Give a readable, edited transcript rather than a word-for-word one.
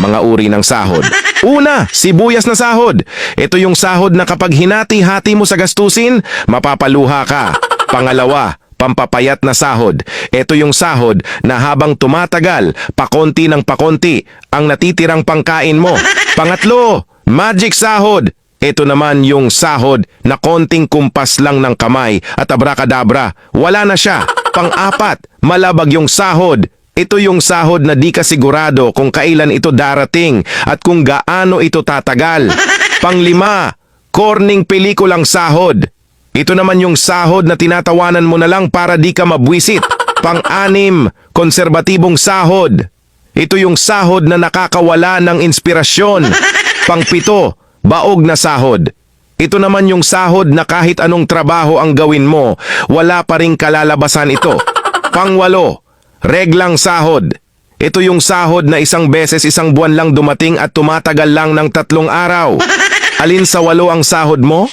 mga uri ng sahod. Una, sibuyas na sahod. Ito yung sahod na kapag hinati-hati mo sa gastusin, mapapaluha ka. Pangalawa, pampapayat na sahod. Ito yung sahod na habang tumatagal, pakonti ng pakonti, ang natitirang pangkain mo. Pangatlo, magic sahod. Ito naman yung sahod na konting kumpas lang ng kamay at abracadabra, wala na siya. Pang-apat, malabag yung sahod. Ito yung sahod na di ka sigurado kung kailan ito darating at kung gaano ito tatagal. Panglima, corning pelikulang sahod. Ito naman yung sahod na tinatawanan mo na lang para di ka mabwisit. Pang-anim, konserbatibong sahod. Ito yung sahod na nakakawala ng inspirasyon. Pang-pito, baog na sahod. Ito naman yung sahod na kahit anong trabaho ang gawin mo, wala pa ring kalalabasan ito. Pang-walo, reglang sahod. Ito yung sahod na isang beses isang buwan lang dumating at tumatagal lang ng 3 araw. Alin sa 8 ang sahod mo?